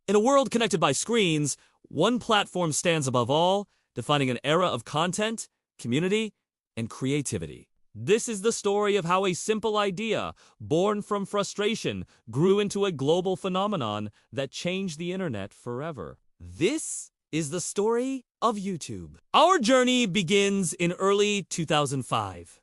In a world connected by screens, one platform stands above all, defining an era of content, community, and creativity. This is the story of how a simple idea, born from frustration, grew into a global phenomenon that changed the internet forever. This is the story of YouTube. Our journey begins in early 2005.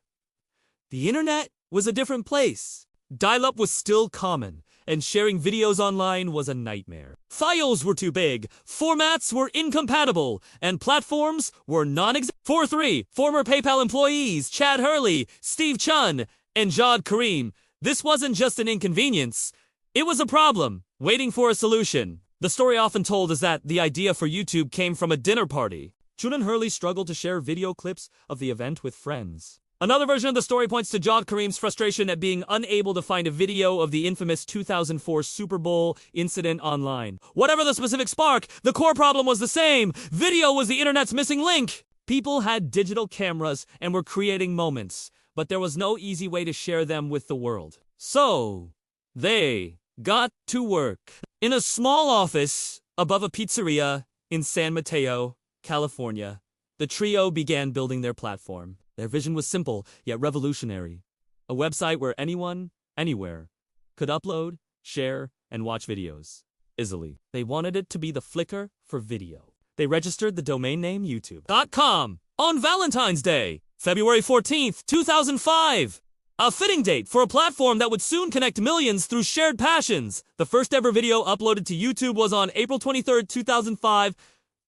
The internet was a different place. Dial-up was still common, and sharing videos online was a nightmare. Files were too big, formats were incompatible, and platforms were non-existent. 4-3, former PayPal employees Chad Hurley, Steve Chun, and Jawed Karim. This wasn't just an inconvenience. It was a problem, waiting for a solution. The story often told is that the idea for YouTube came from a dinner party. Chun and Hurley struggled to share video clips of the event with friends. Another version of the story points to Jawed Karim's frustration at being unable to find a video of the infamous 2004 Super Bowl incident online. Whatever the specific spark, the core problem was the same. Video was the internet's missing link. People had digital cameras and were creating moments, but there was no easy way to share them with the world. So, they got to work. In a small office above a pizzeria in San Mateo, California, the trio began building their platform. Their vision was simple, yet revolutionary. A website where anyone, anywhere, could upload, share, and watch videos easily. They wanted it to be the Flickr for video. They registered the domain name YouTube.com on Valentine's Day, February 14th, 2005. A fitting date for a platform that would soon connect millions through shared passions. The first ever video uploaded to YouTube was on April 23rd, 2005,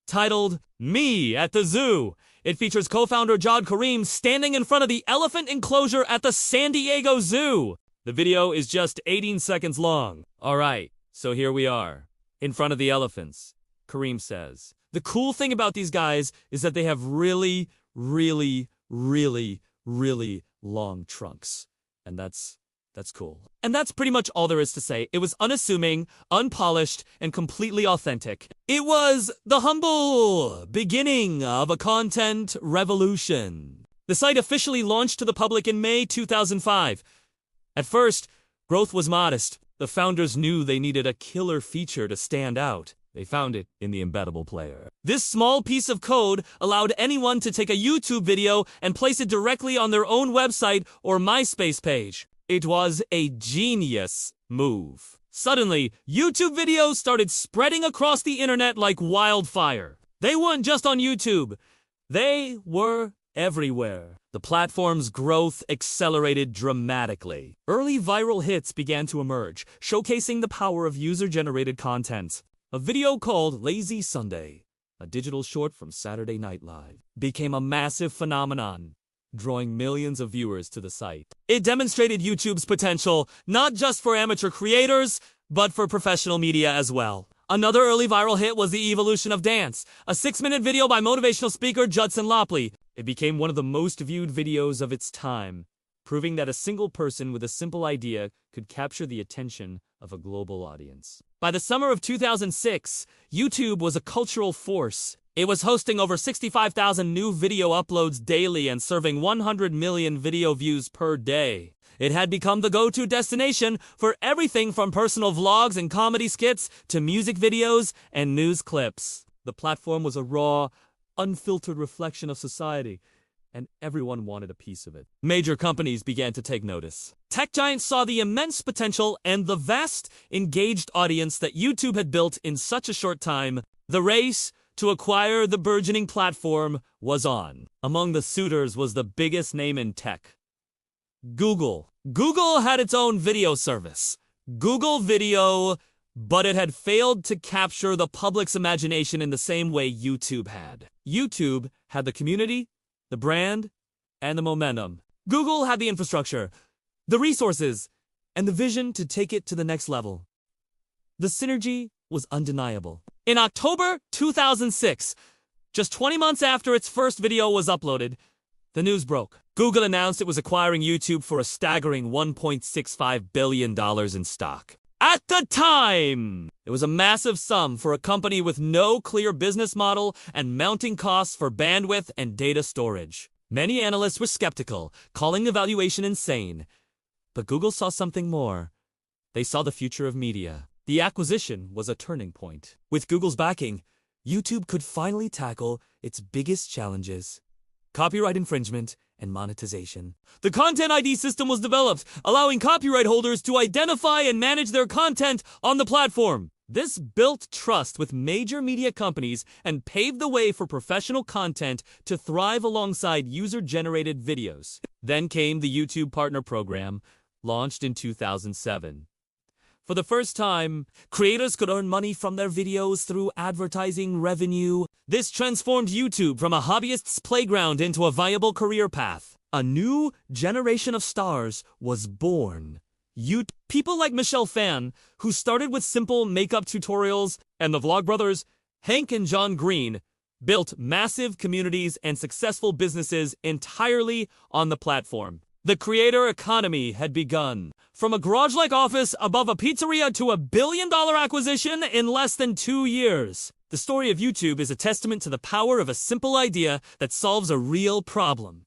titled Me at the Zoo. It features co-founder Jawed Karim standing in front of the elephant enclosure at the San Diego Zoo. The video is just 18 seconds long. Alright, so here we are, in front of the elephants. Karim says, the cool thing about these guys is that they have really long trunks. And that's cool. And that's pretty much all there is to say. It was unassuming, unpolished, and completely authentic. It was the humble beginning of a content revolution. The site officially launched to the public in May 2005. At first, growth was modest. The founders knew they needed a killer feature to stand out. They found it in the embeddable player. This small piece of code allowed anyone to take a YouTube video and place it directly on their own website or MySpace page. It was a genius move. Suddenly, YouTube videos started spreading across the internet like wildfire. They weren't just on YouTube. They were everywhere. The platform's growth accelerated dramatically. Early viral hits began to emerge, showcasing the power of user-generated content. A video called Lazy Sunday, a digital short from Saturday Night Live, became a massive phenomenon, drawing millions of viewers to the site. It demonstrated YouTube's potential, not just for amateur creators, but for professional media as well. Another early viral hit was the evolution of dance, a 6-minute video by motivational speaker Judson Lopley. It became one of the most viewed videos of its time, proving that a single person with a simple idea could capture the attention of a global audience. By the summer of 2006, YouTube was a cultural force. It was hosting over 65,000 new video uploads daily and serving 100 million video views per day. It had become the go-to destination for everything from personal vlogs and comedy skits to music videos and news clips. The platform was a raw, unfiltered reflection of society, and everyone wanted a piece of it. Major companies began to take notice. Tech giants saw the immense potential and the vast, engaged audience that YouTube had built in such a short time. The race to acquire the burgeoning platform was on. Among the suitors was the biggest name in tech, Google. Google had its own video service, Google Video, but it had failed to capture the public's imagination in the same way YouTube had. YouTube had the community, the brand, and the momentum. Google had the infrastructure, the resources, and the vision to take it to the next level. The synergy was undeniable. In October 2006, just 20 months after its first video was uploaded, the news broke. Google announced it was acquiring YouTube for a staggering $1.65 billion in stock. At the time, it was a massive sum for a company with no clear business model and mounting costs for bandwidth and data storage. Many analysts were skeptical, calling the valuation insane. But Google saw something more. They saw the future of media. The acquisition was a turning point. With Google's backing, YouTube could finally tackle its biggest challenges: copyright infringement and monetization. The Content ID system was developed, allowing copyright holders to identify and manage their content on the platform. This built trust with major media companies and paved the way for professional content to thrive alongside user-generated videos. Then came the YouTube Partner Program, launched in 2007. For the first time, creators could earn money from their videos through advertising revenue. This transformed YouTube from a hobbyist's playground into a viable career path. A new generation of stars was born. People like Michelle Phan, who started with simple makeup tutorials, and the Vlogbrothers, Hank and John Green, built massive communities and successful businesses entirely on the platform. The creator economy had begun. From a garage-like office above a pizzeria to a billion-dollar acquisition in less than 2 years. The story of YouTube is a testament to the power of a simple idea that solves a real problem.